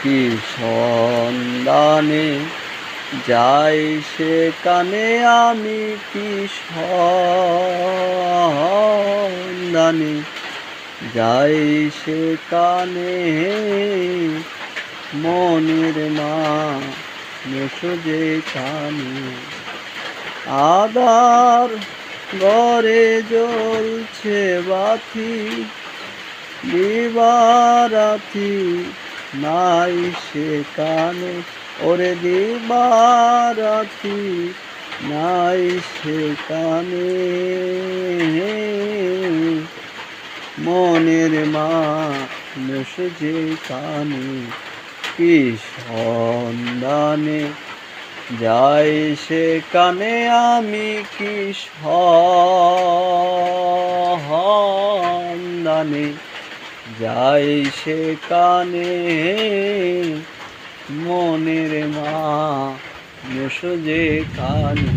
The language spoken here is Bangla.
কি সন্ধানে যাই সেখানে আমি, কি সন্ধানে যাই সেখানে মনের মানুষ যেখানে। আধার ঘরে জ্বলছে বাতি, দিবারাতি নাই সেখানে, ওরে দিবারাতি নাই সেখানে মনের মানুষ যেখানে। কি সন্ধানে যাই সেখানে আমি, কি সন্ধানে যাই সেখানে মনের মানুষ যেখানে।